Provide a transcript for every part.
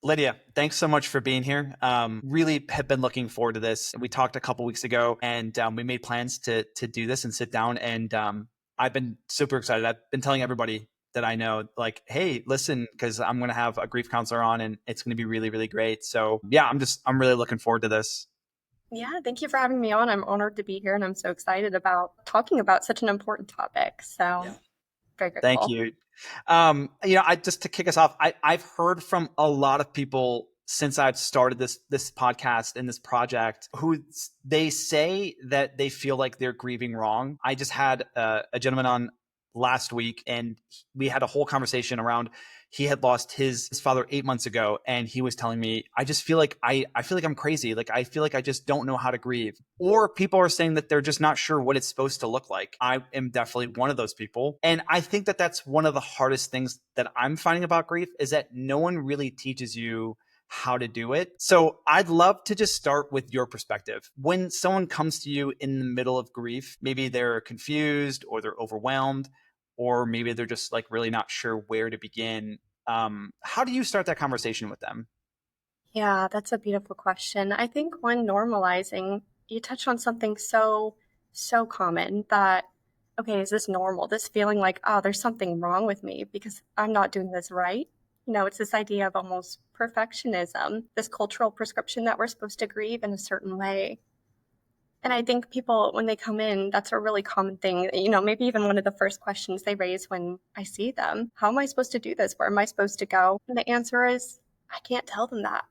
Lydia, thanks so much for being here. Really have been looking forward to this. We talked a couple weeks ago, and we made plans to do this and sit down. And I've been super excited. I've been telling everybody that I know, like, hey, listen, because I'm going to have a grief counselor on, and it's going to be really, really great. So yeah, I'm really looking forward to this. Yeah, thank you for having me on. I'm honored to be here and I'm so excited about talking about such an important topic. So, Yeah. very Thank grateful. you. I just to kick us off, I've heard from a lot of people since I've started this podcast and this project who they say that they feel like they're grieving wrong. I just had a gentleman on last week, and we had a whole conversation around he had lost his father 8 months ago, and he was telling me, I just feel like I feel like I'm crazy. Like I feel like I just don't know how to grieve. Or people are saying that they're just not sure what it's supposed to look like. I am definitely one of those people. And I think that that's one of the hardest things that I'm finding about grief is that no one really teaches you how to do it. So I'd love to just start with your perspective. When someone comes to you in the middle of grief, maybe they're confused or they're overwhelmed, or maybe they're just like really not sure where to begin. How do you start that conversation with them? Yeah, that's a beautiful question. I think when normalizing, you touch on something so common that, okay, is this normal? This feeling like, oh, there's something wrong with me because I'm not doing this right. It's this idea of almost perfectionism, this cultural prescription that we're supposed to grieve in a certain way. And I think people, when they come in, that's a really common thing. Maybe even one of the first questions they raise when I see them, how am I supposed to do this? Where am I supposed to go? And the answer is, I can't tell them that.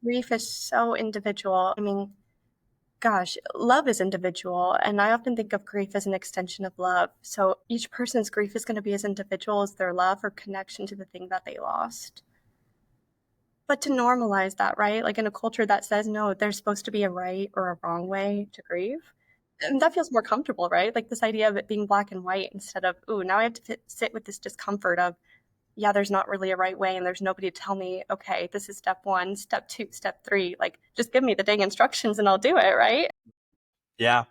Grief is so individual. I mean, gosh, love is individual. And I often think of grief as an extension of love. So each person's grief is going to be as individual as their love or connection to the thing that they lost. But to normalize that, right? Like in a culture that says, no, there's supposed to be a right or a wrong way to grieve. And that feels more comfortable, right? Like this idea of it being black and white instead of, ooh, now I have to sit with this discomfort of, yeah, there's not really a right way and there's nobody to tell me, okay, this is step one, step two, step three. Like just give me the dang instructions and I'll do it, right? Yeah.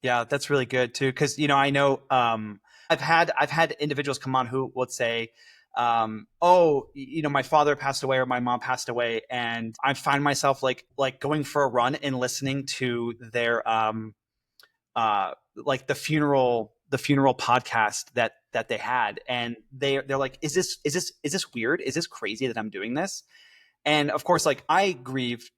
Yeah, that's really good too. Cause I know I've had individuals come on who would say, oh, my father passed away or my mom passed away. And I find myself like going for a run and listening to their like the funeral podcast that they had. And they're like, is this weird? Is this crazy that I'm doing this? And of course, like I grieved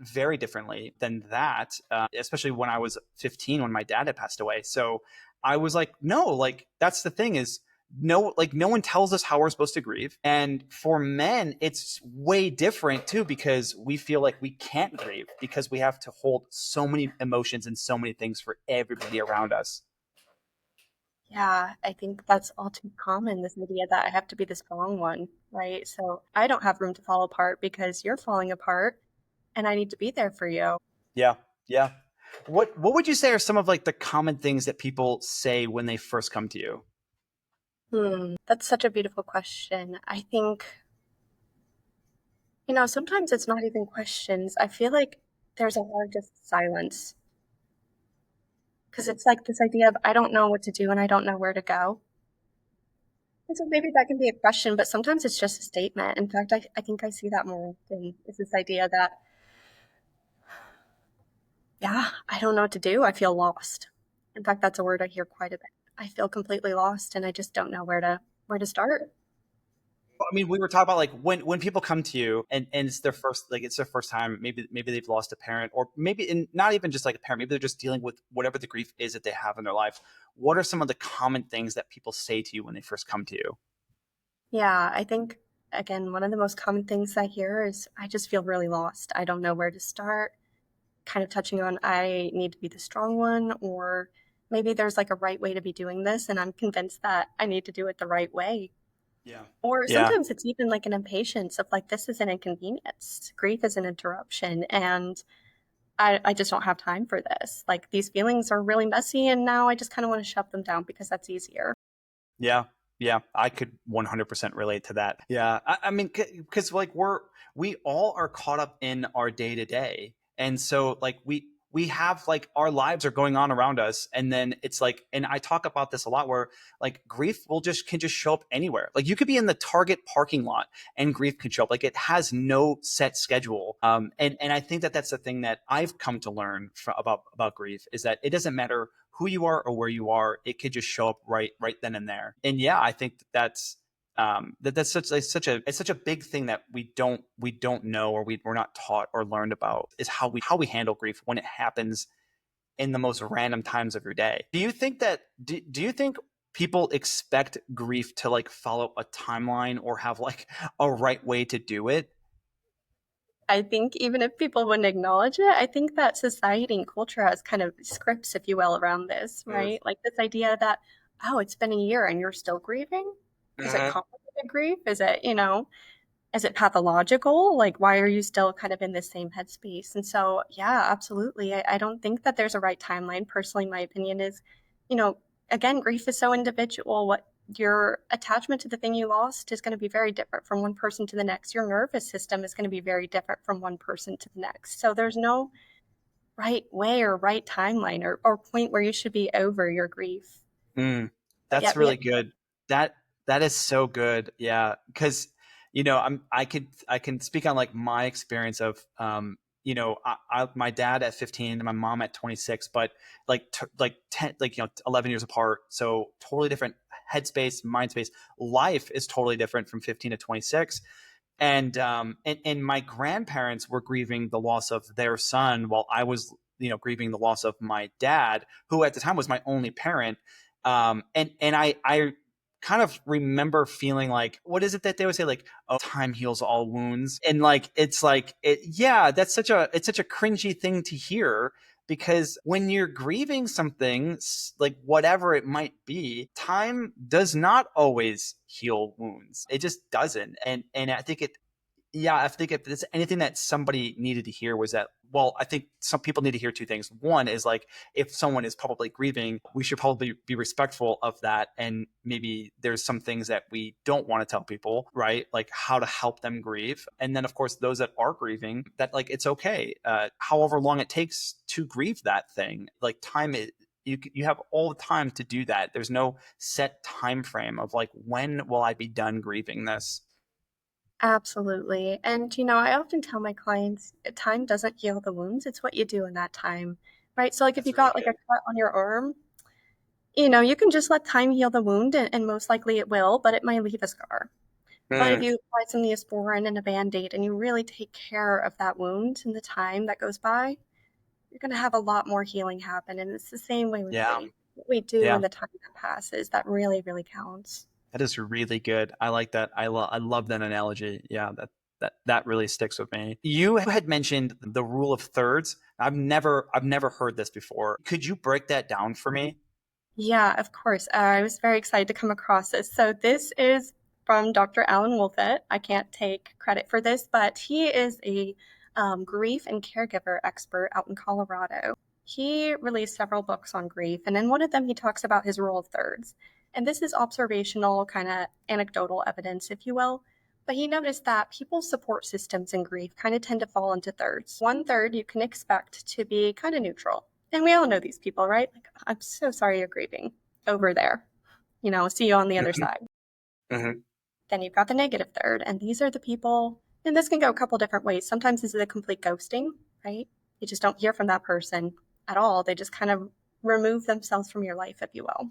very differently than that, especially when I was 15 when my dad had passed away. So I was like, no, like that's the thing is no one tells us how we're supposed to grieve. And for men, it's way different too, because we feel like we can't grieve because we have to hold so many emotions and so many things for everybody around us. Yeah, I think that's all too common, this idea that I have to be the strong one, right? So I don't have room to fall apart because you're falling apart and I need to be there for you. Yeah. Yeah. What would you say are some of like the common things that people say when they first come to you? That's such a beautiful question. I think, sometimes it's not even questions. I feel like there's a lot of just silence because it's like this idea of I don't know what to do and I don't know where to go. And so maybe that can be a question, but sometimes it's just a statement. In fact, I think I see that more often is this idea that, yeah, I don't know what to do. I feel lost. In fact, that's a word I hear quite a bit. I feel completely lost and I just don't know where to start. I mean, we were talking about like when people come to you and it's their first time, maybe they've lost a parent, or maybe not even just like a parent, maybe they're just dealing with whatever the grief is that they have in their life. What are some of the common things that people say to you when they first come to you? Yeah, I think again, one of the most common things I hear is I just feel really lost. I don't know where to start. Kind of touching on I need to be the strong one, or maybe there's like a right way to be doing this, and I'm convinced that I need to do it the right way. Yeah. Or Yeah. sometimes it's even like an impatience of like, this is an inconvenience. Grief is an interruption, and I just don't have time for this. Like these feelings are really messy, and now I just kind of want to shove them down because that's easier. Yeah. Yeah. I could 100% relate to that. Yeah. I mean, because like we all are caught up in our day to day. And so like we have like our lives are going on around us, and then it's like, and I talk about this a lot, where like grief will just can just show up anywhere. Like you could be in the Target parking lot and grief can show up. Like it has no set schedule. And I think that that's the thing that I've come to learn about grief, is that it doesn't matter who you are or where you are. It could just show up right then and there. And yeah, I think that's that's such a big thing that we don't know, or we're not taught or learned about, is how we handle grief when it happens in the most random times of your day. Do you think people expect grief to like follow a timeline or have like a right way to do it? I think even if people wouldn't acknowledge it, I think that society and culture has kind of scripts, if you will, around this, Mm. right? Like this idea that, oh, it's been a year and you're still grieving? Is it Mhm. complicated grief? Is it, is it pathological? Like, why are you still kind of in the same headspace? And so, yeah, absolutely. I don't think that there's a right timeline. Personally, my opinion is, you know, again, grief is so individual. What your attachment to the thing you lost is going to be very different from one person to the next. Your nervous system is going to be very different from one person to the next. So there's no right way or right timeline or point where you should be over your grief. Mm, But that's yet we really good. That that is so good. Yeah, because I can speak on like my experience of my dad at 15 and my mom at 26, but like 10, like 11 years apart. So totally different headspace, mind space. Life is totally different from 15 to 26. And my grandparents were grieving the loss of their son while I was grieving the loss of my dad, who at the time was my only parent. And I kind of remember feeling like, what is it that they would say, like, oh, time heals all wounds, and like it's like yeah, it's such a cringy thing to hear, because when you're grieving something, like whatever it might be, time does not always heal wounds. It just doesn't. And I think it yeah, I think if there's anything that somebody needed to hear, was that, well, I think some people need to hear two things. One is like, if someone is publicly grieving, we should probably be respectful of that. And maybe there's some things that we don't want to tell people, right? Like how to help them grieve. And then, of course, those that are grieving, that like it's okay. However long it takes to grieve that thing, like time is, you have all the time to do that. There's no set time frame of like, when will I be done grieving this? Absolutely. And, I often tell my clients, time doesn't heal the wounds. It's what you do in that time, right? So, like, if That's you really got like a good. cut on your arm, you can just let time heal the wound, and most likely it will, but it might leave a scar. But if Mm, you apply some Neosporin and a Band-Aid and you really take care of that wound in the time that goes by, you're going to have a lot more healing happen. And it's the same way with yeah. grief. What we do in Yeah. the time that passes, that really, really counts. That is really good. I like that. I love that analogy. Yeah, that really sticks with me. You had mentioned the rule of thirds. I've never heard this before. Could you break that down for me? Yeah, of course. I was very excited to come across this. So this is from Dr. Alan Wolfett. I can't take credit for this, but he is a grief and caregiver expert out in Colorado. He released several books on grief, and in one of them, he talks about his rule of thirds. And this is observational, kind of anecdotal evidence, if you will. But he noticed that people's support systems in grief kind of tend to fall into thirds. One third you can expect to be kind of neutral. And we all know these people, right? Like, I'm so sorry you're grieving over there. See you on the other Mhm, side. mhm. Then you've got the negative third. And these are the people, and this can go a couple different ways. Sometimes this is a complete ghosting, right? You just don't hear from that person at all. They just kind of remove themselves from your life, if you will.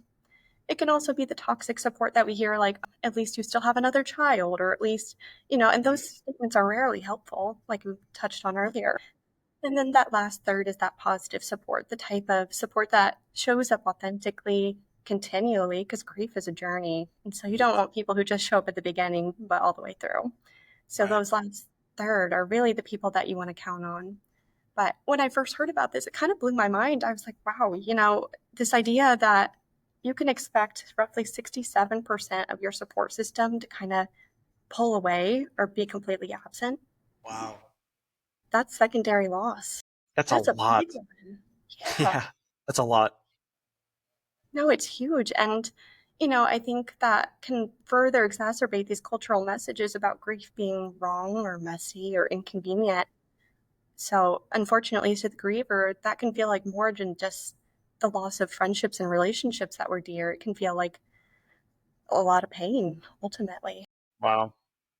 It can also be the toxic support that we hear, like, at least you still have another child, or at least, and those statements are rarely helpful, like we touched on earlier. And then that last third is that positive support, the type of support that shows up authentically, continually, because grief is a journey. And so you don't want people who just show up at the beginning, but all the way through. So Right. those last third are really the people that you want to count on. But when I first heard about this, it kind of blew my mind. I was like, wow, this idea that you can expect roughly 67% of your support system to kind of pull away or be completely absent. Wow. That's secondary loss. That's a That's a lot. big one. Yeah. Yeah, that's a lot. No, it's huge. And, I think that can further exacerbate these cultural messages about grief being wrong or messy or inconvenient. So unfortunately to the griever, that can feel like more than just the loss of friendships and relationships that were dear. It can feel like a lot of pain ultimately. Wow.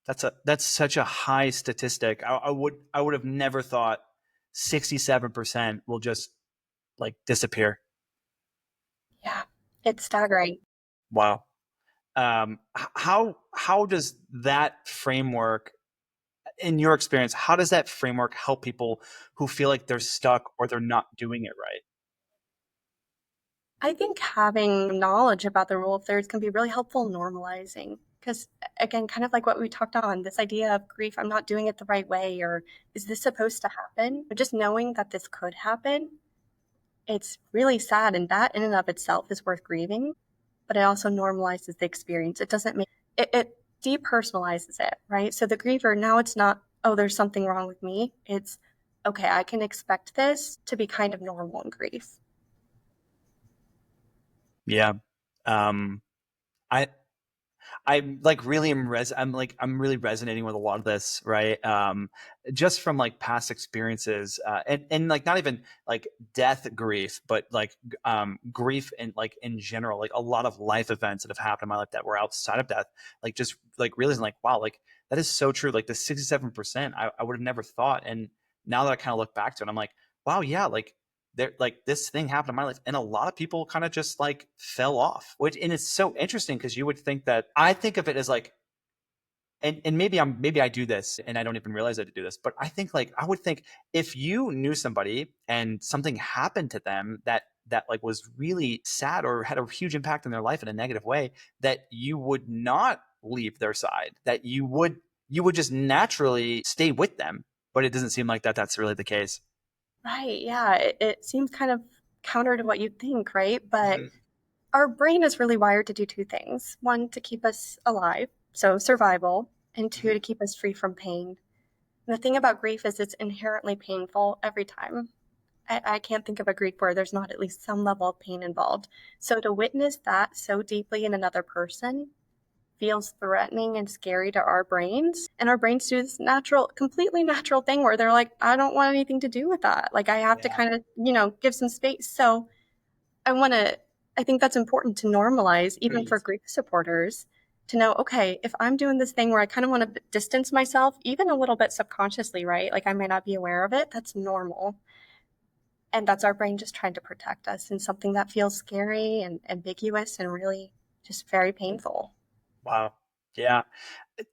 That's such a high statistic. I would have never thought 67% will just like disappear. Yeah, it's staggering. Wow. How does that framework, in your experience, how does that framework help people who feel like they're stuck or they're not doing it right? I think having knowledge about the rule of thirds can be really helpful in normalizing. Because, again, kind of like what we talked on, this idea of grief, I'm not doing it the right way, or is this supposed to happen? But just knowing that this could happen, it's really sad. And that in and of itself is worth grieving. But it also normalizes the experience. It doesn't make it depersonalizes it, right? So the griever, now it's not, oh, there's something wrong with me. It's, okay, I can expect this to be kind of normal in grief. Yeah. Um, I I like really am I'm really resonating with a lot of this, right? Just from like past experiences, and like not even like death grief, but like grief and like in general, like a lot of life events that have happened in my life that were outside of death, like just like realizing like wow, like that is so true. Like the 67%, I would have never thought, and now that I kind of look back to it, I'm like wow, yeah, like there like this thing happened in my life and a lot of people kind of just like fell off, which and it's so interesting because you would think that I think of it as like and maybe I do this and I don't even realize I do this, but I think like I would think if you knew somebody and something happened to them that like was really sad or had a huge impact on their life in a negative way, that you would not leave their side, that you would just naturally stay with them, but it doesn't seem like that's really the case. Right. Yeah. It seems kind of counter to what you'd think, right? But Mhm. our brain is really wired to do two things: one, to keep us alive, so survival, and two, to Mhm. keep us free from pain. And the thing about grief is it's inherently painful every time. I can't think of a grief where there's not at least some level of pain involved. So to witness that so deeply in another person feels threatening and scary to our brains. And our brains do this natural, completely natural thing where they're like, I don't want anything to do with that. Like, I have to Yeah. kind of, give some space. So I want to, I think that's important to normalize, even Breathe. for grief supporters, to know, okay, if I'm doing this thing where I kind of want to distance myself, even a little bit subconsciously, right? Like I may not be aware of it, that's normal. And that's our brain just trying to protect us in something that feels scary and ambiguous and really just very painful. Wow. Yeah.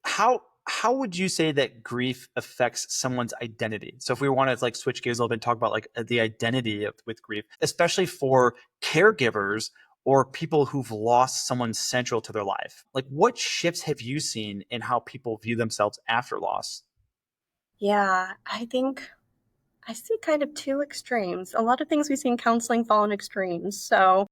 How would you say that grief affects someone's identity? So if we want to like switch gears a little bit and talk about like the identity of with grief, especially for caregivers or people who've lost someone central to their life. Like what shifts have you seen in how people view themselves after loss? Yeah, I think I see kind of two extremes. A lot of things we see in counseling fall in extremes. So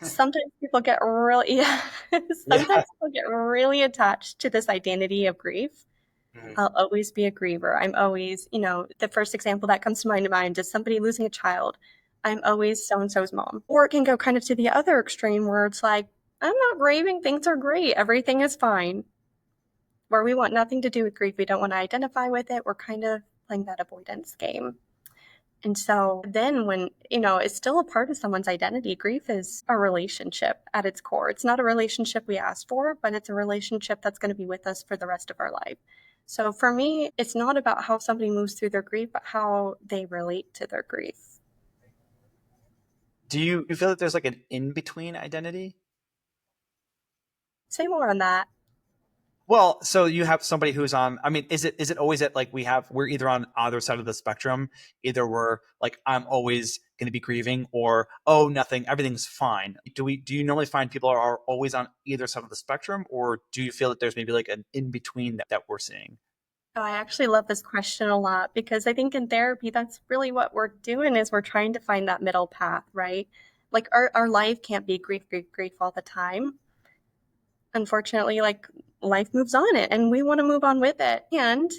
sometimes people get really, yeah, Yeah. sometimes people get really attached to this identity of grief. Mhm. I'll always be a griever. I'm always, the first example that comes to mind is somebody losing a child. I'm always so and so's mom. Or it can go kind of to the other extreme where it's like, I'm not grieving, things are great, everything is fine. Where we want nothing to do with grief, we don't want to identify with it. We're kind of playing that avoidance game. And so then when, it's still a part of someone's identity, grief is a relationship at its core. It's not a relationship we asked for, but it's a relationship that's going to be with us for the rest of our life. So for me, it's not about how somebody moves through their grief, but how they relate to their grief. Do you feel that there's like an in between identity? Say more on that. Well, so you have somebody who's on, I mean, is it always that like we're either on either side of the spectrum, either we're like I'm always going to be grieving or oh nothing, everything's fine. Do you normally find people are always on either side of the spectrum, or do you feel that there's maybe like an in between that we're seeing? Oh, I actually love this question a lot because I think in therapy, that's really what we're doing is we're trying to find that middle path, right? Like our life can't be grief, grief, grief all the time. Unfortunately, like life moves on it and we want to move on with it. And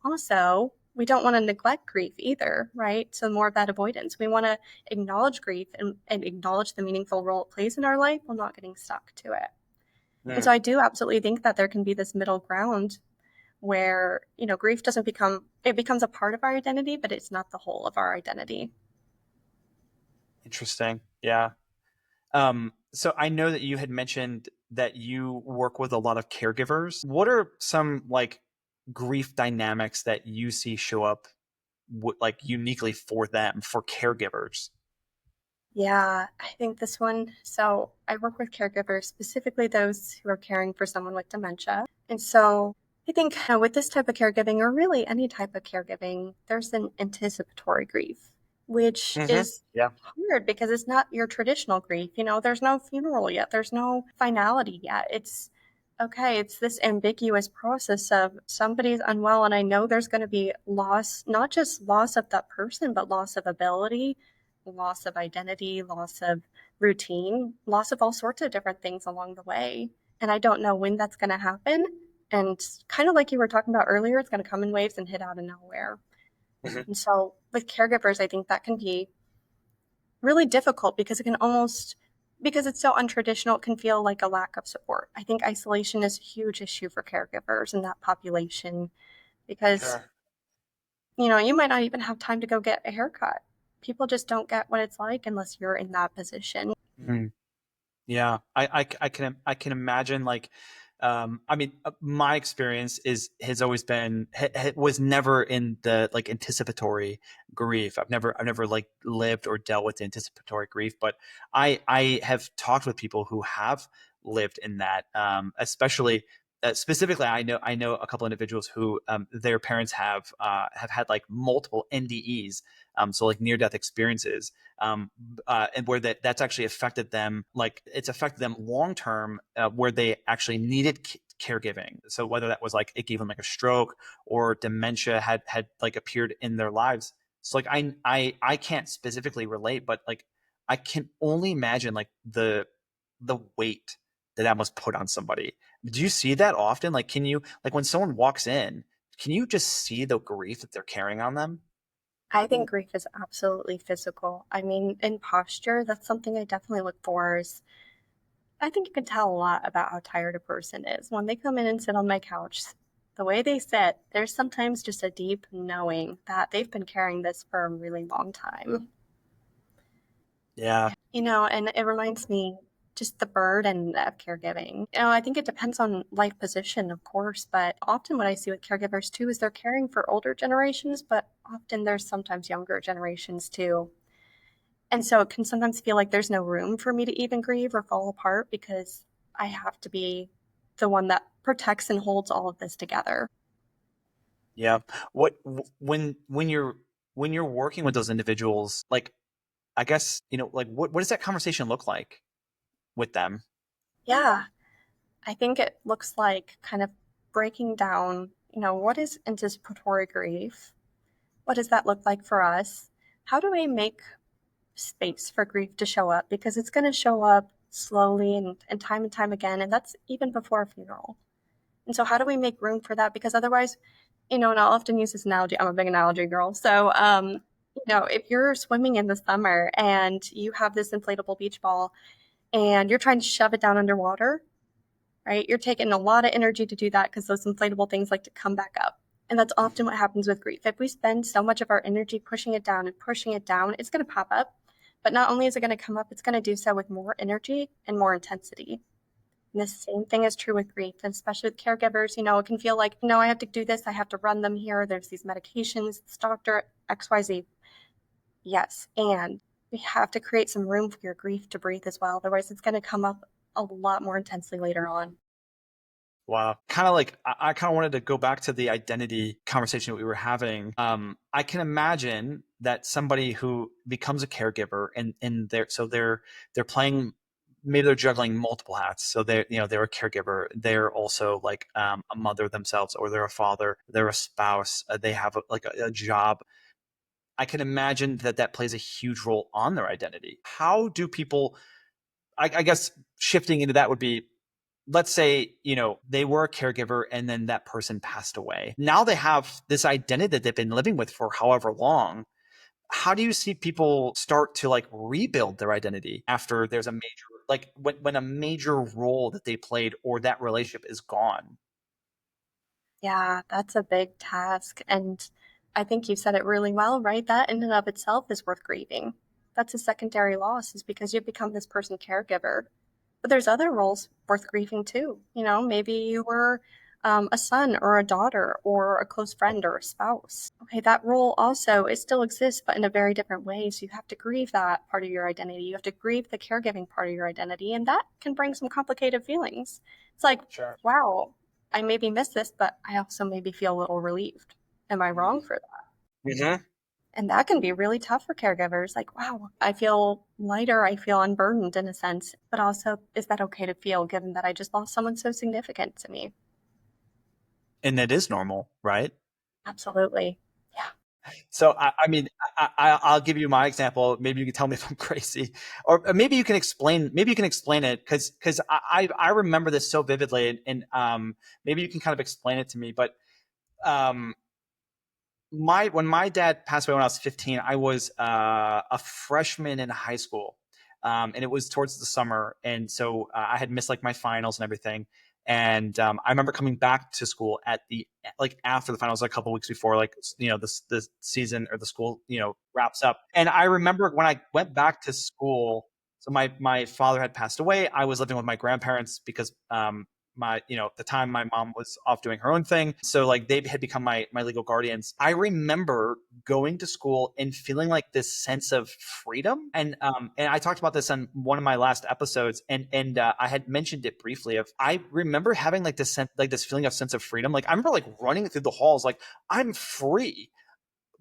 also, we don't want to neglect grief either, right? So more of that avoidance. We want to acknowledge grief and acknowledge the meaningful role it plays in our life while not getting stuck to it. And Mm. so I do absolutely think that there can be this middle ground where, grief doesn't it becomes a part of our identity, but it's not the whole of our identity. Interesting. Yeah. So I know that you had mentioned that you work with a lot of caregivers. What are some like grief dynamics that you see show up like uniquely for them, for caregivers? Yeah, I think this one. So I work with caregivers, specifically those who are caring for someone with dementia. And so I think with this type of caregiving, or really any type of caregiving, there's an anticipatory grief, which is Yeah. hard because it's not your traditional grief. There's no funeral yet, there's no finality yet. It's okay, it's this ambiguous process of somebody's unwell, and I know there's going to be loss, not just loss of that person, but loss of ability, loss of identity, loss of routine, loss of all sorts of different things along the way. And I don't know when that's going to happen. And kind of like you were talking about earlier, it's going to come in waves and hit out of nowhere. Mhm. And so with caregivers, I think that can be really difficult because it can almost, because it's so untraditional, it can feel like a lack of support. I think isolation is a huge issue for caregivers in that population because, Sure. you might not even have time to go get a haircut. People just don't get what it's like unless you're in that position. Mhm. Yeah, I can imagine like, I mean, my experience has always been was never in the like anticipatory grief. I've never like lived or dealt with anticipatory grief, but I have talked with people who have lived in that, especially. Specifically, I know a couple individuals who their parents have had like multiple NDEs, so like near death experiences, and where that's actually affected them, like it's affected them long term, where they actually needed caregiving. So whether that was like it gave them like a stroke or dementia had like appeared in their lives. So like I can't specifically relate, but like I can only imagine like the weight that must put on somebody. Do you see that often? Like, can you, like when someone walks in, can you just see the grief that they're carrying on them? I think grief is absolutely physical. I mean, in posture, that's something I definitely look for is I think you can tell a lot about how tired a person is. When they come in and sit on my couch, the way they sit, there's sometimes just a deep knowing that they've been carrying this for a really long time. Yeah. And it reminds me just the burden of caregiving. I think it depends on life position, of course, but often what I see with caregivers too is they're caring for older generations, but often there's sometimes younger generations too. And so it can sometimes feel like there's no room for me to even grieve or fall apart because I have to be the one that protects and holds all of this together. Yeah. When you're working with those individuals, like I guess, like what does that conversation look like with them? Yeah, I think it looks like kind of breaking down, what is anticipatory grief? What does that look like for us? How do we make space for grief to show up? Because it's going to show up slowly and time again. And that's even before a funeral. And so, how do we make room for that? Because otherwise, and I'll often use this analogy. I'm a big analogy girl. So, if you're swimming in the summer and you have this inflatable beach ball and you're trying to shove it down underwater, right? You're taking a lot of energy to do that because those inflatable things like to come back up. And that's often what happens with grief. If we spend so much of our energy pushing it down and pushing it down, it's going to pop up. But not only is it going to come up, it's going to do so with more energy and more intensity. And the same thing is true with grief, and especially with caregivers. It can feel like, no, I have to do this. I have to run them here. There's these medications, this doctor, XYZ. Yes. And we have to create some room for your grief to breathe as well. Otherwise, it's going to come up a lot more intensely later on. Wow. Kind of like I kind of wanted to go back to the identity conversation that we were having. I can imagine that somebody who becomes a caregiver and they're playing, maybe they're juggling multiple hats. So they're a caregiver. They're also like a mother themselves, or they're a father. They're a spouse. They have a job. I can imagine that plays a huge role on their identity. How do people? I guess shifting into that would be, let's say, they were a caregiver and then that person passed away. Now they have this identity that they've been living with for however long. How do you see people start to like rebuild their identity after there's a major, like when a major role that they played or that relationship is gone? Yeah, that's a big task. And I think you said it really well, right? That in and of itself is worth grieving. That's a secondary loss, is because you become this person caregiver. But there's other roles worth grieving too. You know, maybe you were a son or a daughter or a close friend or a spouse. Okay, that role also, it still exists, but in a very different way. So you have to grieve that part of your identity. You have to grieve the caregiving part of your identity, and that can bring some complicated feelings. It's like, Sure. wow, I maybe missed this, but I also maybe feel a little relieved. Am I wrong for that? Mm-hmm. And that can be really tough for caregivers. Like, wow, I feel lighter, I feel unburdened in a sense, but also, is that okay to feel given that I just lost someone so significant to me? And that is normal, right? Absolutely. Yeah. So I mean, I'll give you my example. Maybe you can tell me if I'm crazy, or maybe you can explain. Maybe you can explain it because I remember this so vividly, and maybe you can kind of explain it to me. But um, my when my dad passed away when I was 15, I was a freshman in high school, and it was towards the summer, and so I had missed like my finals and everything. And I remember coming back to school at the like after the finals, like, a couple weeks before, like, the season or the school wraps up. And I remember when I went back to school. So my father had passed away. I was living with my grandparents because my at the time my mom was off doing her own thing, so like they had become my legal guardians. I remember going to school and feeling like this sense of freedom, and I talked about this on one of my last episodes, and I had mentioned it briefly. Of I remember having like this sense, like this feeling of sense of freedom. Like I remember like running through the halls, like I'm free,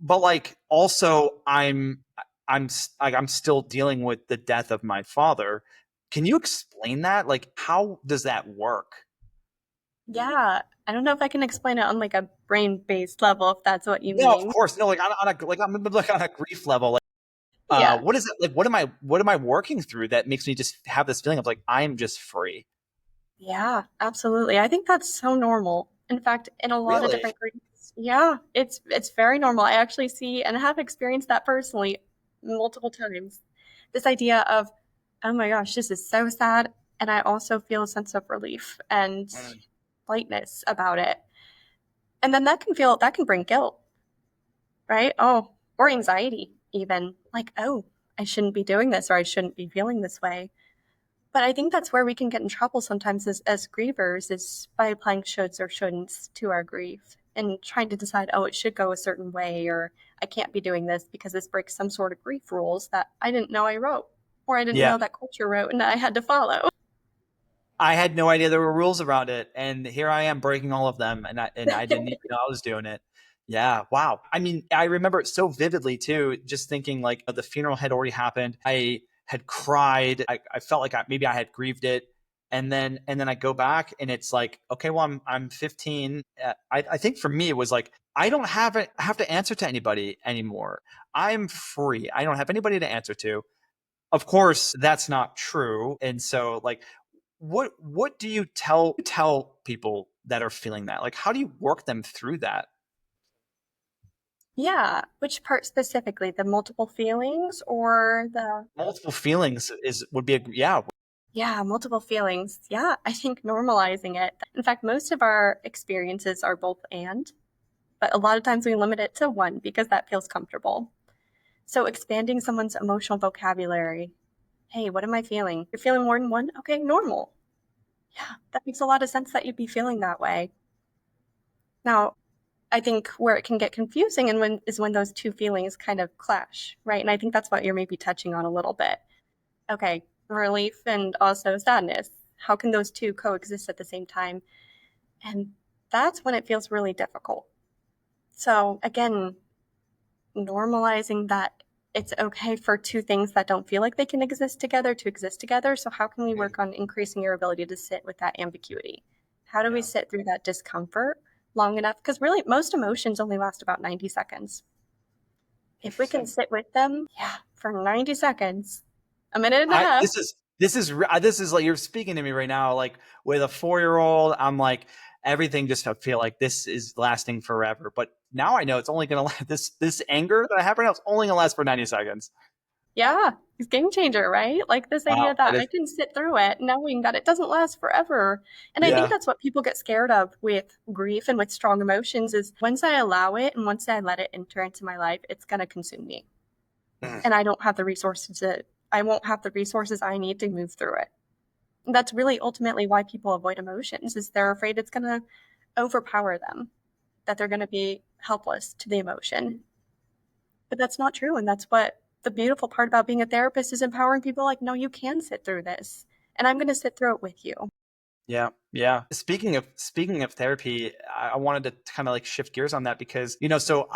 but like also I'm like I'm still dealing with the death of my father. Can you explain that? Like, how does that work? Yeah. I don't know if I can explain it on like a brain-based level, if that's what you No, of mean. course, no. Like on a like I'm like on a grief level. Like, Yeah. what is it? Like, what am I working through that makes me just have this feeling of like I'm just free? Yeah, absolutely. I think that's so normal. In fact, in a lot of Really? different griefs, yeah, it's very normal. I actually see and have experienced that personally multiple times. This idea of, oh my gosh, this is so sad, and I also feel a sense of relief and Mm. lightness about it. And then that can bring guilt, right? Oh, or anxiety even. Like, oh, I shouldn't be doing this or I shouldn't be feeling this way. But I think that's where we can get in trouble sometimes as grievers, is by applying shoulds or shouldn'ts to our grief and trying to decide, oh, it should go a certain way, or I can't be doing this because this breaks some sort of grief rules that I didn't know I wrote, or I didn't Yeah, know that culture wrote and I had to follow. I had no idea there were rules around it, and here I am breaking all of them, and I didn't even know I was doing it. Yeah, wow. I mean, I remember it so vividly too. Just thinking like the funeral had already happened. I had cried. I felt like maybe I had grieved it, and then I go back, and it's like, okay, well, I'm 15. I think for me it was like I don't have to answer to anybody anymore. I'm free. I don't have anybody to answer to. Of course, that's not true. And so like what do you tell people that are feeling that? Like how do you work them through that? Yeah, which part specifically? The multiple feelings or the Multiple feelings is would be a yeah. yeah, multiple feelings. Yeah, I think normalizing it. In fact, most of our experiences are both and, but a lot of times we limit it to one because that feels comfortable. So expanding someone's emotional vocabulary. Hey, what am I feeling? You're feeling more than one? Okay, normal. Yeah, that makes a lot of sense that you'd be feeling that way. Now, I think where it can get confusing and when those two feelings kind of clash, right? And I think that's what you're maybe touching on a little bit. Okay, relief and also sadness. How can those two coexist at the same time? And that's when it feels really difficult. So again, normalizing that it's okay for two things that don't feel like they can exist together to exist together. So, how can we work on increasing your ability to sit with that ambiguity? How do we Yeah. sit through that discomfort long enough? Because really, most emotions only last about 90 seconds. If we can Interesting. sit with them, yeah, for 90 seconds, a minute and a I half, this is like you're speaking to me right now. Like with a 4 year old, I'm like everything just I feel like this is lasting forever. But now I know it's only gonna last this anger that I have right now is only gonna last for 90 seconds. yeah. It's game changer, right? Like this idea Wow, that that I is, can sit through it knowing that it doesn't last forever. And I think yeah. that's what people get scared of with grief and with strong emotions is once I allow it and once I let it enter into my life, it's going to consume me. Mm. And I won't have the resources I need to move through it. And that's really ultimately why people avoid emotions is they're afraid it's going to overpower them, that they're going to be helpless to the emotion. But that's not true. And that's what the beautiful part about being a therapist is empowering people like, no, you can sit through this. And I'm going to sit through it with you. Yeah, yeah. Speaking of therapy, I wanted to kind of like shift gears on that because so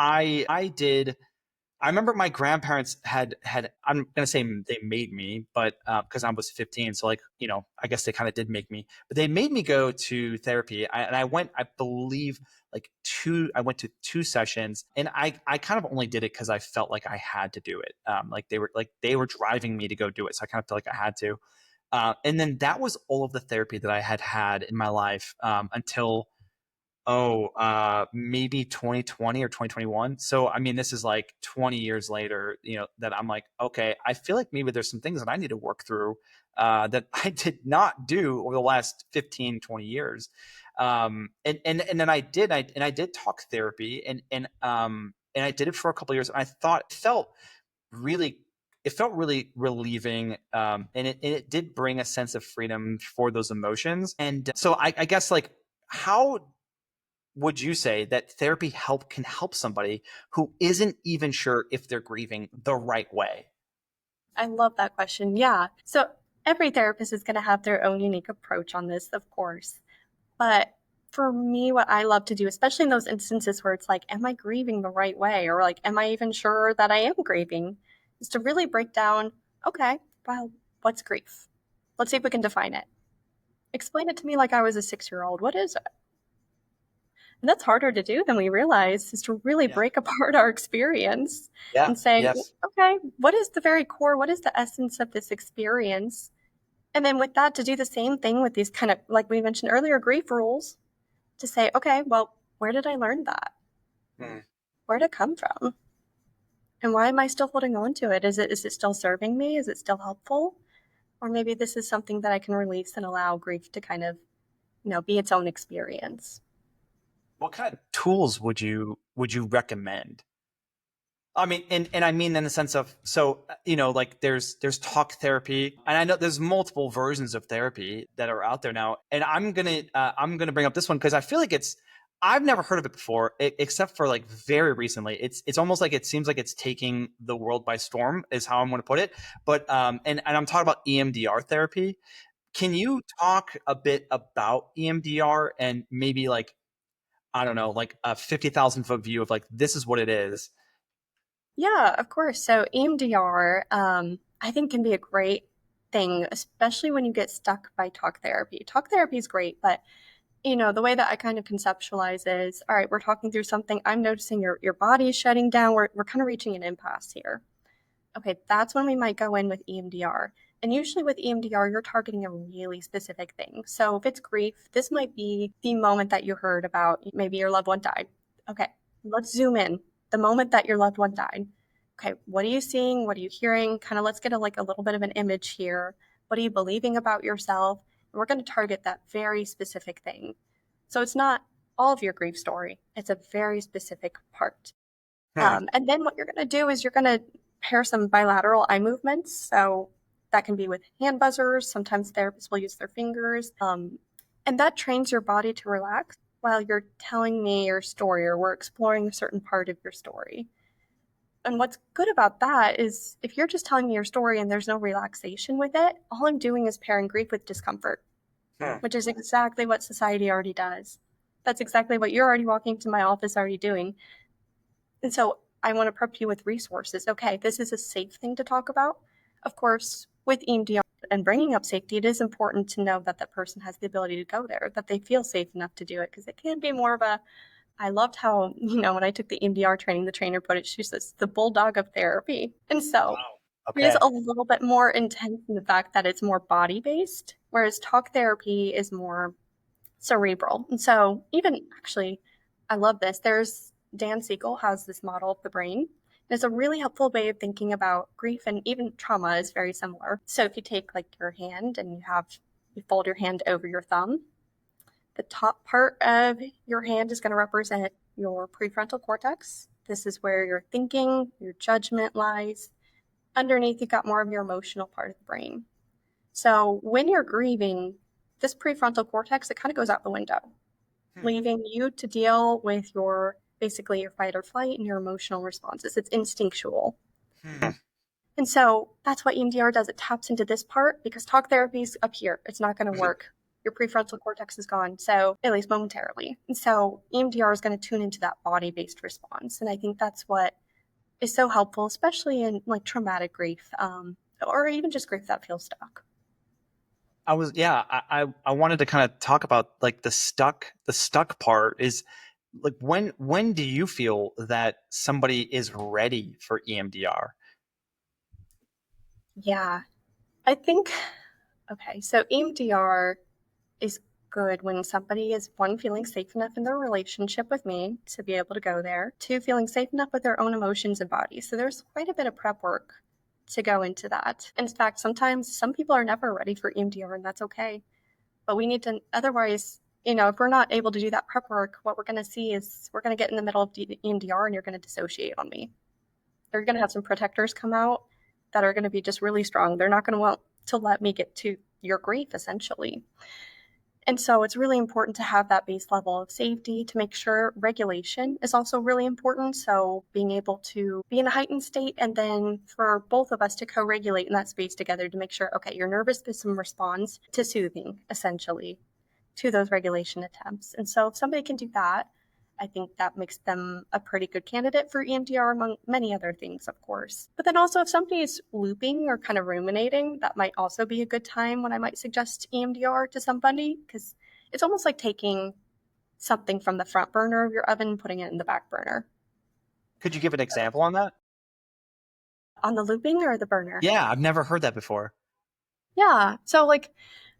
I remember my grandparents had I'm gonna say they made me, but because I was 15, so like I guess they kind of did make me, but they made me go to therapy, and I went, I believe I went to 2 sessions, and I kind of only did it because I felt like I had to do it. Like they were driving me to go do it, so I kind of felt like I had to. And then that was all of the therapy that I had in my life until maybe 2020 or 2021. So, I mean, this is like 20 years later, that I'm like, okay, I feel like maybe there's some things that I need to work through that I did not do over the last 15, 20 years. And then I did talk therapy and I did it for a couple of years. And I thought really, it felt really relieving. And it did bring a sense of freedom for those emotions. And so I guess like, how would you say that therapy can help somebody who isn't even sure if they're grieving the right way? I love that question. Yeah. So every therapist is going to have their own unique approach on this, of course. But for me, what I love to do, especially in those instances where it's like, am I grieving the right way? Or like, am I even sure that I am grieving? Is to really break down, okay, well, what's grief? Let's see if we can define it. Explain it to me like I was a 6-year-old. What is it? And that's harder to do than we realize, is to really Yeah. break apart our experience Yeah. and say, Yes. okay, what is the very core? What is the essence of this experience? And then with that, to do the same thing with these kind of, like we mentioned earlier, grief rules, to say, okay, well, where did I learn that? Mm. Where did it come from? And why am I still holding on to it? Is it still serving me? Is it still helpful? Or maybe this is something that I can release and allow grief to kind of, be its own experience. What kind of tools would you recommend? I mean, and I mean in the sense of, so like there's talk therapy, and I know there's multiple versions of therapy that are out there now, and I'm gonna bring up this one because I feel like I've never heard of it before, except for like very recently. It's almost like it seems like it's taking the world by storm, is how I'm going to put it. But and I'm talking about EMDR therapy. Can you talk a bit about EMDR and maybe like, I don't know, like a 50,000 foot view of like, this is what it is? Yeah, of course. So EMDR, I think can be a great thing, especially when you get stuck by talk therapy. Talk therapy is great, but the way that I kind of conceptualize is, all right, we're talking through something. I'm noticing your body is shutting down. We're kind of reaching an impasse here. Okay, that's when we might go in with EMDR. And usually with EMDR, you're targeting a really specific thing. So if it's grief, this might be the moment that you heard about, maybe your loved one died. Okay, let's zoom in. The moment that your loved one died. Okay, what are you seeing? What are you hearing? Kind of let's get a little bit of an image here. What are you believing about yourself? And we're going to target that very specific thing. So it's not all of your grief story. It's a very specific part. Hmm. And then what you're going to do is you're going to pair some bilateral eye movements. So that can be with hand buzzers. Sometimes therapists will use their fingers. And that trains your body to relax while you're telling me your story or we're exploring a certain part of your story. And what's good about that is if you're just telling me your story and there's no relaxation with it, all I'm doing is pairing grief with discomfort, Hmm. which is exactly what society already does. That's exactly what you're already walking to my office already doing. And so I want to prep you with resources. Okay, this is a safe thing to talk about. Of course, with EMDR and bringing up safety, it is important to know that that person has the ability to go there, that they feel safe enough to do it, because it can be more of a, I loved how, when I took the EMDR training, the trainer put it, she says, the bulldog of therapy. And so Wow. it is Okay. a little bit more intense in the fact that it's more body based, whereas talk therapy is more cerebral. And so even actually, I love this. There's Dan Siegel has this model of the brain, It's a really helpful way of thinking about grief, and even trauma is very similar. So if you take like your hand and you fold your hand over your thumb, the top part of your hand is going to represent your prefrontal cortex. This is where your thinking, your judgment lies. Underneath, you've got more of your emotional part of the brain. So when you're grieving, this prefrontal cortex, it kind of goes out the window, Hmm. leaving you to deal with your basically your fight or flight and your emotional responses. It's instinctual. Hmm. And so that's what EMDR does. It taps into this part because talk therapy is up here. It's not going to work. Your prefrontal cortex is gone, so at least momentarily. And so EMDR is going to tune into that body based response. And I think that's what is so helpful, especially in like traumatic grief, or even just grief that feels stuck. I wanted to kind of talk about like the stuck part is like when do you feel that somebody is ready for EMDR? Yeah, I think, okay, so EMDR is good when somebody is one, feeling safe enough in their relationship with me to be able to go there, two, feeling safe enough with their own emotions and body. So there's quite a bit of prep work to go into that. In fact, sometimes some people are never ready for EMDR, and that's okay. But we need to, otherwise, if we're not able to do that prep work, what we're going to see is we're going to get in the middle of EMDR and you're going to dissociate on me. You're going to have some protectors come out that are going to be just really strong. They're not going to want to let me get to your grief, essentially. And so it's really important to have that base level of safety to make sure regulation is also really important. So being able to be in a heightened state and then for both of us to co-regulate in that space together to make sure, okay, your nervous system responds to soothing, essentially, to those regulation attempts. And so if somebody can do that, I think that makes them a pretty good candidate for EMDR, among many other things, of course. But then also, if somebody is looping or kind of ruminating, that might also be a good time when I might suggest EMDR to somebody, because it's almost like taking something from the front burner of your oven and putting it in the back burner. Could you give an example on that? On the looping or the burner? Yeah, I've never heard that before. Yeah. So, like,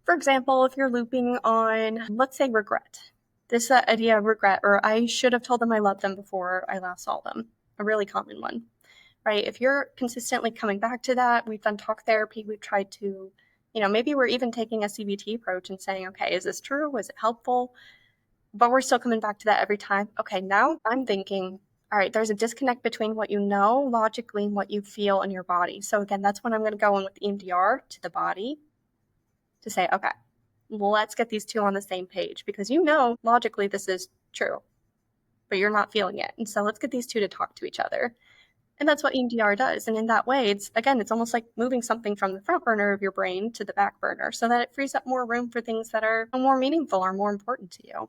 for example, if you're looping on, let's say, regret, this idea of regret, or I should have told them I loved them before I last saw them, a really common one, right? If you're consistently coming back to that, we've done talk therapy, we've tried to, maybe we're even taking a CBT approach and saying, okay, is this true? Was it helpful? But we're still coming back to that every time. Okay, now I'm thinking, all right, there's a disconnect between what you know logically and what you feel in your body. So again, that's when I'm going to go in with EMDR to the body to say, okay, let's get these two on the same page because logically this is true, but you're not feeling it. And so let's get these two to talk to each other. And that's what EMDR does. And in that way, it's almost like moving something from the front burner of your brain to the back burner so that it frees up more room for things that are more meaningful or more important to you.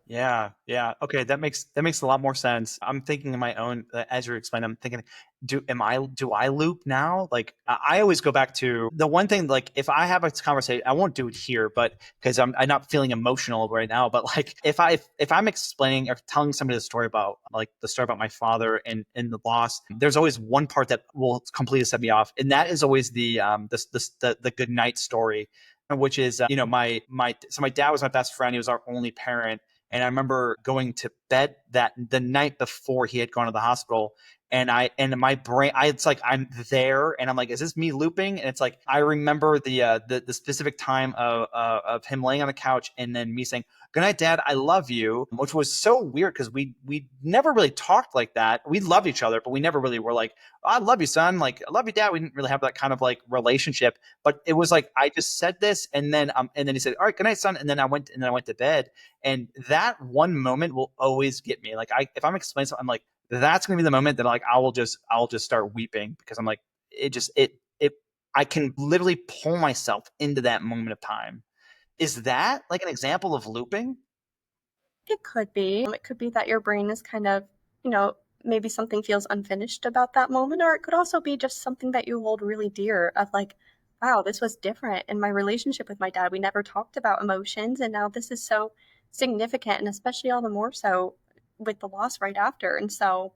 Yeah, yeah. Okay, that makes a lot more sense. I'm thinking in my own as you're explaining, I'm thinking, do I loop now? Like I always go back to the one thing. Like if I have a conversation, I won't do it here, but because I'm not feeling emotional right now. But like if I'm explaining or telling somebody the story about like the story about my father and the loss, there's always one part that will completely set me off, and that is always the good night story, which is my dad was my best friend. He was our only parent, and I remember going to bed that the night before he had gone to the hospital. And my brain, it's like I'm there, and I'm like, is this me looping? And it's like I remember the specific time of him laying on the couch, and then me saying, "Good night, Dad. I love you," which was so weird because we never really talked like that. We loved each other, but we never really were like, oh, "I love you, son." Like, "I love you, Dad." We didn't really have that kind of like relationship. But it was like I just said this, and then he said, "All right, good night, son." And then I went to bed, and that one moment will always get me. Like if I'm explaining something, I'm like, that's gonna be the moment that like I'll just start weeping because I'm like, it I can literally pull myself into that moment of time. Is that like an example of looping? It could be. It could be that your brain is kind of, you know, maybe something feels unfinished about that moment, or it could also be just something that you hold really dear of like, wow, this was different in my relationship with my dad. We never talked about emotions, and now this is so significant, and especially all the more so with the loss right after. And so,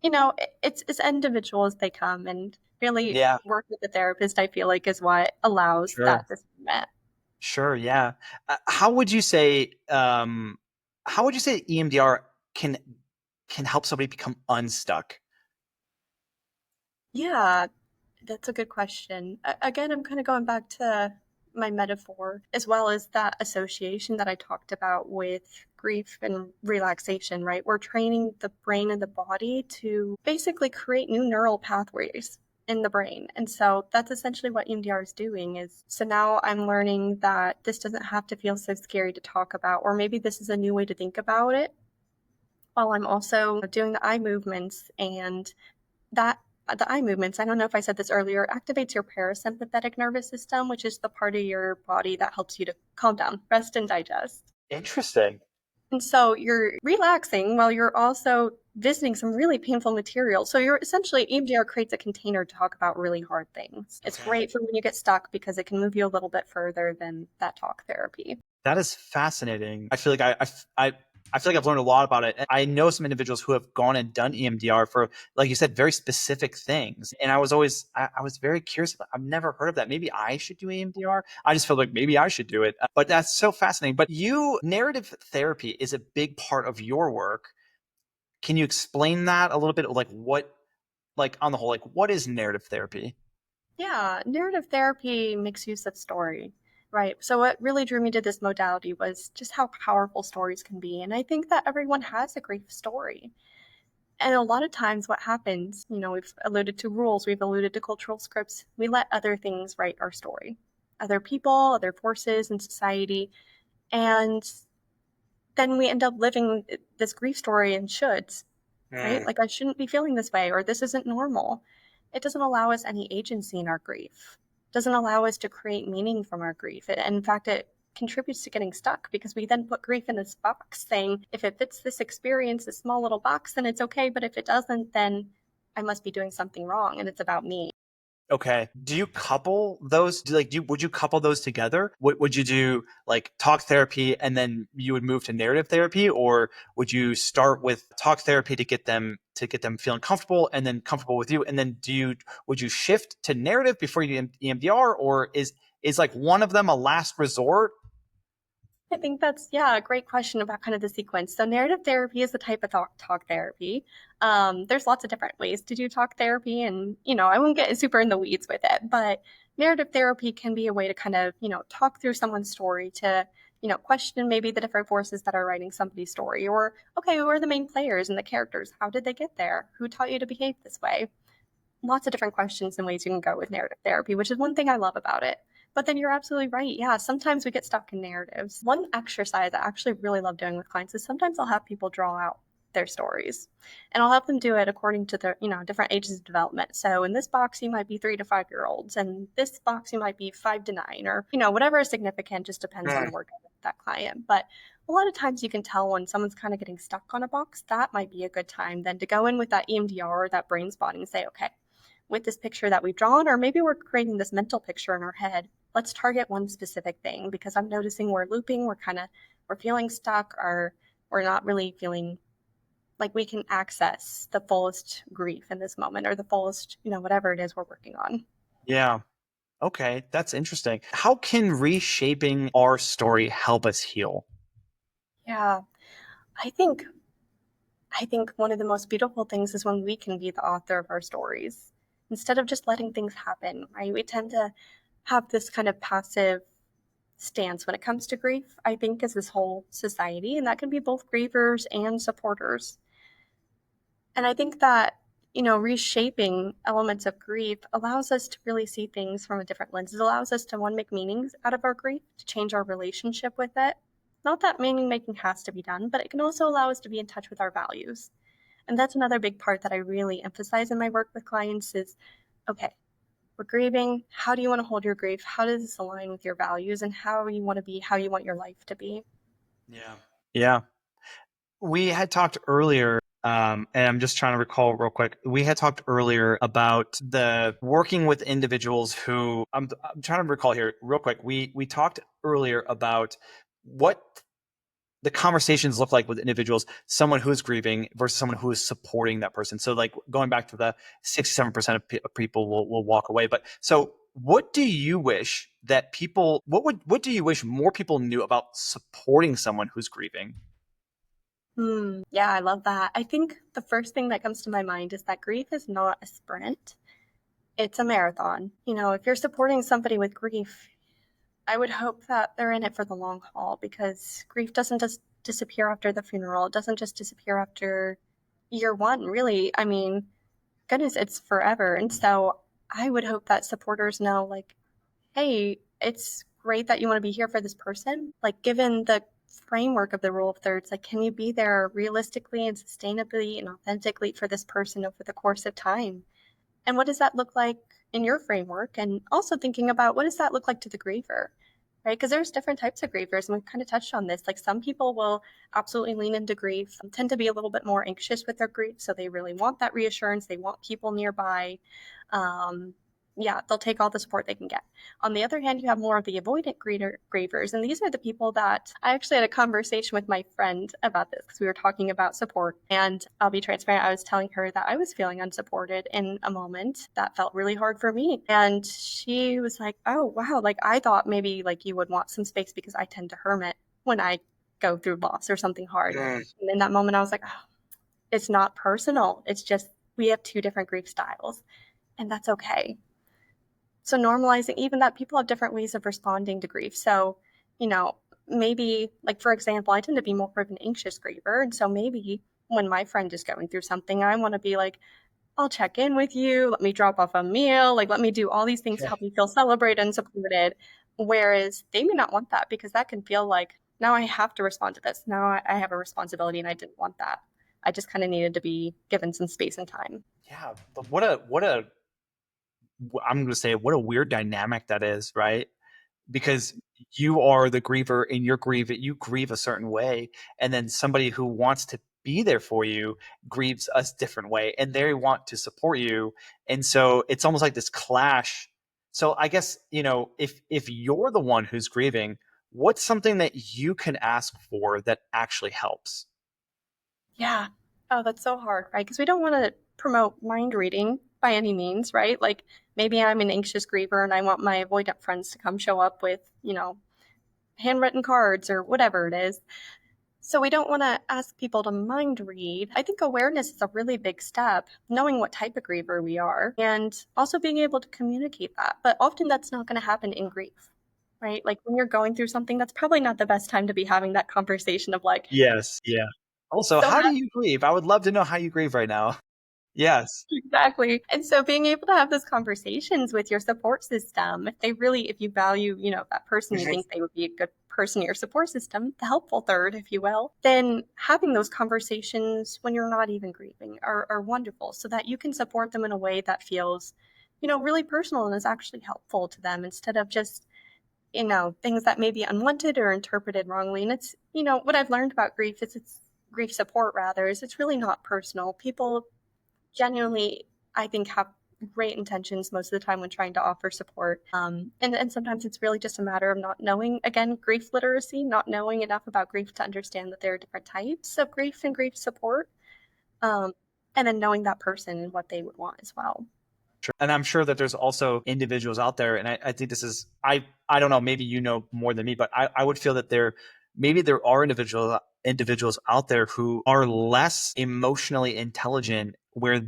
it's as individual as they come, and really Yeah, work with the therapist, I feel like, is what allows sure. that discernment. Sure, yeah. How would you say EMDR can help somebody become unstuck? Yeah, that's a good question. Again, I'm kind of going back to my metaphor as well as that association that I talked about with grief and relaxation, right? We're training the brain and the body to basically create new neural pathways in the brain. And so that's essentially what EMDR is doing is so now I'm learning that this doesn't have to feel so scary to talk about, or maybe this is a new way to think about it while I'm also doing the eye movements and that the eye movements, I don't know if I said this earlier, activates your parasympathetic nervous system, which is the part of your body that helps you to calm down, rest, and digest. Interesting. And so you're relaxing while you're also visiting some really painful material. So you're essentially, EMDR creates a container to talk about really hard things. It's Okay. great for when you get stuck because it can move you a little bit further than that talk therapy. That is fascinating. I feel like I feel like I've learned a lot about it. I know some individuals who have gone and done EMDR for, like you said, very specific things. And I was very curious about, I've never heard of that. Maybe I should do EMDR. I just feel like maybe I should do it. But that's so fascinating. But narrative therapy is a big part of your work. Can you explain that a little bit? Like on the whole, like what is narrative therapy? Yeah, narrative therapy makes use of story, right? So what really drew me to this modality was just how powerful stories can be. And I think that everyone has a grief story. And a lot of times what happens, we've alluded to rules, we've alluded to cultural scripts, we let other things write our story. Other people, other forces in society, and then we end up living this grief story in shoulds, right? Like, I shouldn't be feeling this way, or this isn't normal. It doesn't allow us any agency in our grief. It doesn't allow us to create meaning from our grief. In fact, it contributes to getting stuck because we then put grief in this box saying, if it fits this experience, this small little box, then it's okay. But if it doesn't, then I must be doing something wrong and it's about me. Okay. Do you couple those? Would you couple those together? Would you do like talk therapy and then you would move to narrative therapy, or would you start with talk therapy to get them feeling comfortable and then comfortable with you, and then would you shift to narrative before you do EMDR, or is like one of them a last resort? I think that's, yeah, a great question about kind of the sequence. So, narrative therapy is a type of talk therapy. There's lots of different ways to do talk therapy, and, I won't get super in the weeds with it, but narrative therapy can be a way to kind of, talk through someone's story to, question maybe the different forces that are writing somebody's story, or, okay, who are the main players and the characters? How did they get there? Who taught you to behave this way? Lots of different questions and ways you can go with narrative therapy, which is one thing I love about it. But then you're absolutely right. Yeah, sometimes we get stuck in narratives. One exercise I actually really love doing with clients is sometimes I'll have people draw out their stories and I'll help them do it according to their, different ages of development. So in this box, you might be 3 to 5 year olds, and this box, you might be 5 to 9, or, whatever is significant, just depends on the work of that client. But a lot of times you can tell when someone's kind of getting stuck on a box, that might be a good time then to go in with that EMDR or that brain spotting and say, okay, with this picture that we've drawn, or maybe we're creating this mental picture in our head. Let's target one specific thing because I'm noticing we're looping, we're feeling stuck, or we're not really feeling like we can access the fullest grief in this moment or the fullest, whatever it is we're working on. Yeah. Okay, that's interesting. How can reshaping our story help us heal? Yeah, I think I think one of the most beautiful things is when we can be the author of our stories instead of just letting things happen, right? We tend to have this kind of passive stance when it comes to grief, I think, as this whole society, and that can be both grievers and supporters. And I think that, reshaping elements of grief allows us to really see things from a different lens. It allows us to, one, make meanings out of our grief, to change our relationship with it. Not that meaning making has to be done, but it can also allow us to be in touch with our values. And that's another big part that I really emphasize in my work with clients is, okay, we're grieving. How do you want to hold your grief? How does this align with your values and how you want to be, how you want your life to be? Yeah. Yeah. We had talked earlier, and I'm just trying to recall real quick. We had talked earlier about the working with individuals who I'm trying to recall here real quick. We talked earlier about what the conversations look like with individuals, someone who is grieving versus someone who is supporting that person. So like going back to the 67% of people will walk away. But so what do you wish that people, what do you wish more people knew about supporting someone who's grieving? Yeah, I love that. I think the first thing that comes to my mind is that grief is not a sprint. it's a marathon. If you're supporting somebody with grief, I would hope that they're in it for the long haul, because grief doesn't just disappear after the funeral. It doesn't just disappear after year one, really. I mean, goodness, it's forever. And so I would hope that supporters know, like, hey, it's great that you want to be here for this person. Like, given the framework of the rule of thirds, like, can you be there realistically and sustainably and authentically for this person over the course of time? And what does that look like in your framework? And also thinking about, what does that look like to the griever? Right? Because there's different types of grievers, and we've kind of touched on this. Like, some people will absolutely lean into grief, tend to be a little bit more anxious with their grief. So they really want that reassurance. They want people nearby. Um, yeah, they'll take all the support they can get. On the other hand, you have more of the avoidant grievers. And these are the people that I actually had a conversation with my friend about this, because we were talking about support. And I'll be transparent, I was telling her that I was feeling unsupported in a moment that felt really hard for me. And she was like, oh, wow, like, I thought maybe like you would want some space, because I tend to hermit when I go through loss or something hard. And in that moment, I was like, oh, it's not personal. It's just we have two different grief styles, and that's okay. So normalizing even that people have different ways of responding to grief. So, maybe, like, for example, I tend to be more of an anxious griever. And so maybe when my friend is going through something, I want to be like, I'll check in with you. Let me drop off a meal. Like, let me do all these things to Okay. help you feel celebrated and supported. Whereas they may not want that, because that can feel like, now I have to respond to this. Now I have a responsibility, and I didn't want that. I just kind of needed to be given some space and time. Yeah, but I'm going to say what a weird dynamic that is, right? Because you are the griever and you grieve a certain way, and then somebody who wants to be there for you grieves a different way, and they want to support you, and so it's almost like this clash. So I guess, if you're the one who's grieving, what's something that you can ask for that actually helps? Yeah. Oh, that's so hard, right? Because we don't want to promote mind reading by any means, right? Like, maybe I'm an anxious griever and I want my avoidant friends to come show up with, handwritten cards or whatever it is. So we don't want to ask people to mind read. I think awareness is a really big step, knowing what type of griever we are, and also being able to communicate that. But often that's not going to happen in grief, right? Like, when you're going through something, that's probably not the best time to be having that conversation of like, Yes, yeah. Also, so how do you grieve? I would love to know how you grieve right now. Yes. exactly. And so being able to have those conversations with your support system, if you value, that person, you think they would be a good person in your support system, the helpful third, if you will, then having those conversations when you're not even grieving are wonderful, so that you can support them in a way that feels, really personal and is actually helpful to them, instead of just, things that may be unwanted or interpreted wrongly. And it's, what I've learned about grief is it's grief support, rather, is it's really not personal. People genuinely, I think, have great intentions most of the time when trying to offer support. And sometimes it's really just a matter of not knowing, again, grief literacy, not knowing enough about grief to understand that there are different types of grief and grief support. Um, and then knowing that person and what they would want as well. Sure. And I'm sure that there's also individuals out there, and I think this is, I don't know, maybe you know more than me, but I would feel that maybe there are individuals out there who are less emotionally intelligent, where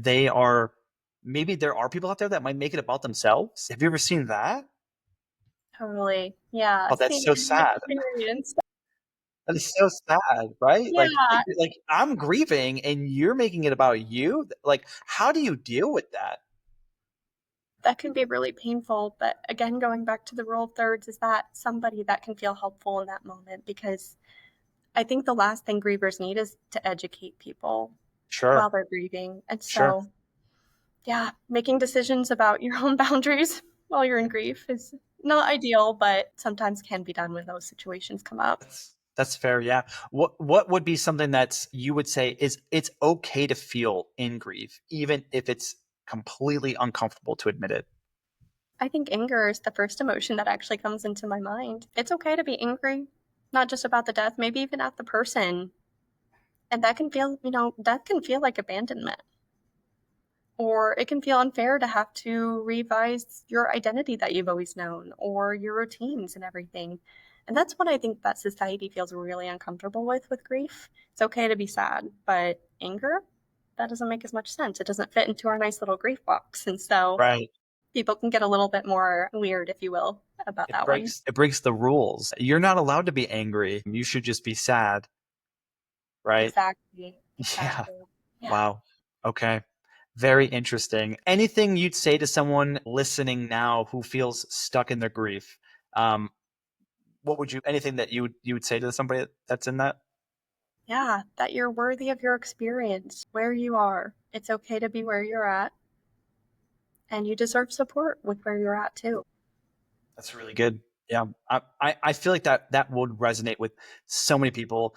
maybe there are people out there that might make it about themselves. Have you ever seen that? Totally. Yeah. Oh, that's Same so sad. experience. That is so sad, right? Yeah. Like I'm grieving and you're making it about you. Like, how do you deal with that? That can be really painful. But again, going back to the rule of thirds, is that somebody that can feel helpful in that moment? Because I think the last thing grievers need is to educate people while Sure, they're grieving. And sure. so, yeah, making decisions about your own boundaries while you're in grief is not ideal, but sometimes can be done when those situations come up. That's fair. Yeah. What would be something that you would say is it's okay to feel in grief, even if it's completely uncomfortable to admit it? I think anger is the first emotion that actually comes into my mind. It's okay to be angry, not just about the death, maybe even at the person. And death can feel like abandonment. Or it can feel unfair to have to revise your identity that you've always known, or your routines and everything. And that's what I think that society feels really uncomfortable with grief. It's okay to be sad, but anger, that doesn't make as much sense. It doesn't fit into our nice little grief box. And so, Right. People can get a little bit more weird, if you will, about It that one. breaks the rules. You're not allowed to be angry. You should just be sad, right? Exactly. Yeah. Exactly. Yeah. Wow. Okay. Very interesting. Anything you'd say to someone listening now who feels stuck in their grief? Um, what would you, anything that you would say to somebody that's in that? Yeah, that you're worthy of your experience where you are. It's okay to be where you're at, and you deserve support with where you're at too. That's really good. Yeah. I feel like that would resonate with so many people.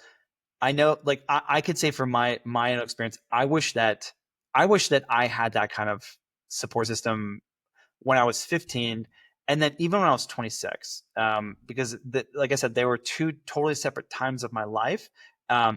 I know, like I could say from my own experience, I wish that I had that kind of support system when I was 15, and then even when I was 26, because like I said, they were two totally separate times of my life.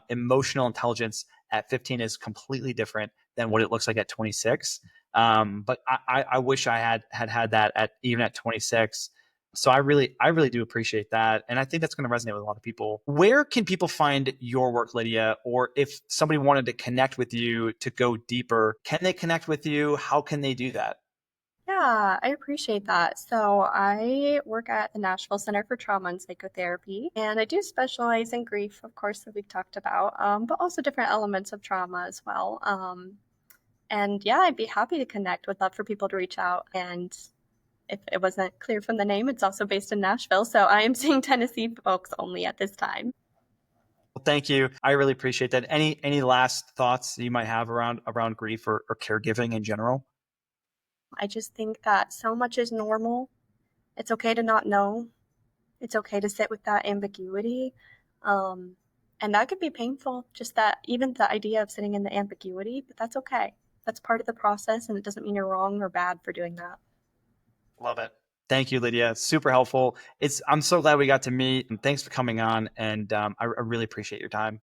Emotional intelligence at 15 is completely different than what it looks like at 26. But I wish I had that at even at 26. So I really do appreciate that, and I think that's going to resonate with a lot of people. Where can people find your work, Lydia? Or if somebody wanted to connect with you to go deeper, can they connect with you? How can they do that? Yeah, I appreciate that. So I work at the Nashville Center for Trauma and Psychotherapy, and I do specialize in grief, of course, that we've talked about, but also different elements of trauma as well. And yeah, I'd be happy to connect. Would love for people to reach out. And if it wasn't clear from the name, it's also based in Nashville, so I am seeing Tennessee folks only at this time. Well, thank you. I really appreciate that. Any last thoughts you might have around grief or caregiving in general? I just think that so much is normal. It's okay to not know. It's okay to sit with that ambiguity. Um, and that could be painful, just that even the idea of sitting in the ambiguity, but that's okay. That's part of the process, and it doesn't mean you're wrong or bad for doing that. Love it. Thank you, Lydia. Super helpful. I'm so glad we got to meet, and thanks for coming on. And I really appreciate your time.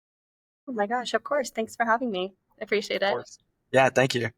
Oh my gosh, of course. Thanks for having me. I appreciate Of it. course. Yeah, thank you.